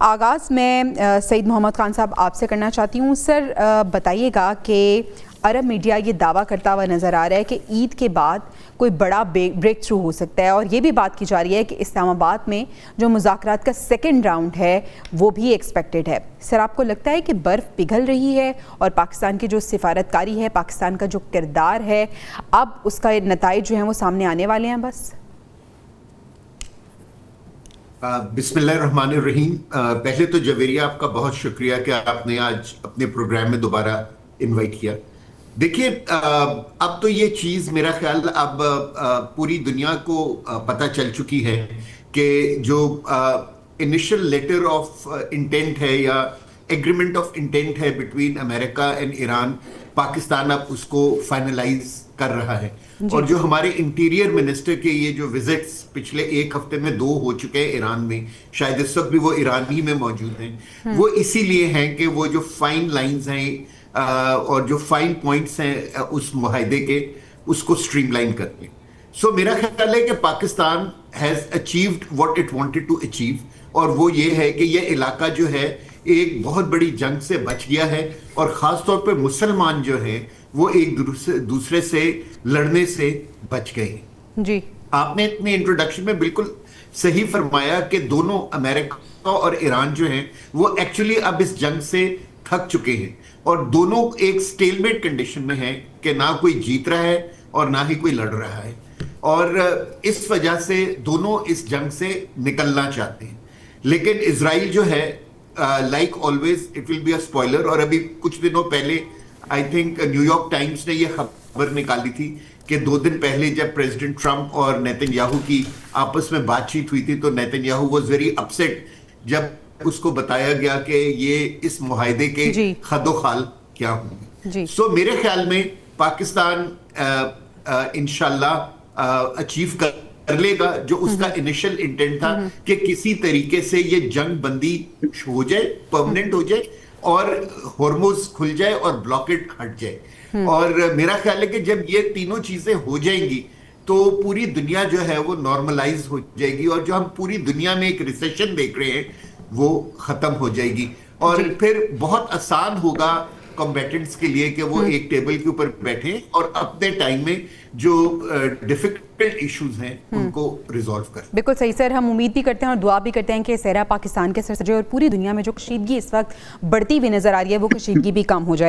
आगाज़ में सईद मोहम्मद खान साहब आपसे करना चाहती हूँ। सर बताइएगा कि अरब मीडिया ये दावा करता हुआ नज़र आ रहा है कि ईद के बाद कोई बड़ा ब्रेक थ्रू हो सकता है, और ये भी बात की जा रही है कि इस्लामाबाद में जो मुज़ाकरात का सेकंड राउंड है वो भी एक्सपेक्टेड है। सर आपको लगता है कि बर्फ़ पिघल रही है और पाकिस्तान की जो सिफारतकारी है, पाकिस्तान का जो किरदार है, अब उसका नताइज जो हैं वो सामने आने वाले हैं? बस बिस्मिल्लाहिर्रहमानिर्रहीम। पहले तो जवेरिया आपका बहुत शुक्रिया कि आपने आज अपने प्रोग्राम में दोबारा इनवाइट किया। देखिए, अब तो ये चीज़ मेरा ख्याल अब पूरी दुनिया को पता चल चुकी है कि जो इनिशियल लेटर ऑफ इंटेंट है या एग्रीमेंट ऑफ इंटेंट है between America and Iran, Pakistan अब उसको फाइनलाइज कर रहा है। और जो हमारे इंटीरियर मिनिस्टर के ये जो विजिट्स पिछले एक हफ्ते में 2 हो चुके हैं ईरान में, शायद इस वक्त भी वो ईरान ही में मौजूद हैं, वो इसीलिए हैं कि वो जो फाइन लाइंस हैं और जो फाइन पॉइंट्स हैं उस मुआहदे के, उसको स्ट्रीमलाइन करते हैं। सो मेरा ख्याल है कि Pakistan has achieved what it wanted to achieve, और वो ये है कि ये इलाका जो है एक बहुत बड़ी जंग से बच गया है, और ख़ास तौर पे मुसलमान जो हैं वो एक दूसरे से लड़ने से बच गए जी। आपने अपने इंट्रोडक्शन में बिल्कुल सही फरमाया कि दोनों अमेरिका और ईरान जो हैं वो एक्चुअली अब इस जंग से थक चुके हैं, और दोनों एक स्टेलमेट कंडीशन में हैं कि ना कोई जीत रहा है और ना ही कोई लड़ रहा है, और इस वजह से दोनों इस जंग से निकलना चाहते हैं। लेकिन इजराइल जो है, like always it will be a spoiler, और अभी कुछ दिनों पहले आई थिंक न्यूयॉर्क टाइम्स ने यह खबर निकाली थी कि 2 दिन पहले जब प्रेसिडेंट ट्रंप और नेतन्याहू की आपस में बातचीत हुई थी, तो नेतन्याहू वाज वेरी अपसेट जब उसको बताया गया कि ये इस मुआहदे के खदोखाल क्या होंगे। सो मेरे ख्याल में पाकिस्तान इंशाल्लाह अचीव कर लेगा जो उसका इनिशियल इंटेंट था कि किसी तरीके से ये जंग बंदी हो जाए, परमानेंट हो जाए, और हॉर्मुज़ खुल जाए और ब्लॉकेड हट जाए। और मेरा ख्याल है कि जब ये तीनों चीजें हो जाएंगी तो पूरी दुनिया जो है वो नॉर्मलाइज हो जाएगी, और जो हम पूरी दुनिया में एक रिसेशन देख रहे हैं वो खत्म हो जाएगी, और फिर बहुत आसान होगा कॉम्बेटेंट्स के लिए कि वो एक टेबल के ऊपर बैठे और अपने टाइम में जो डिफिकल्ट इश्यूज हैं उनको रिजॉल्व करें। बिल्कुल सही सर, हम उम्मीद भी करते हैं और दुआ भी करते हैं कि सहरा पाकिस्तान के सर सजे और पूरी दुनिया में जो कशीदगी इस वक्त बढ़ती हुई नजर आ रही है वो कशीदगी भी कम हो जाए।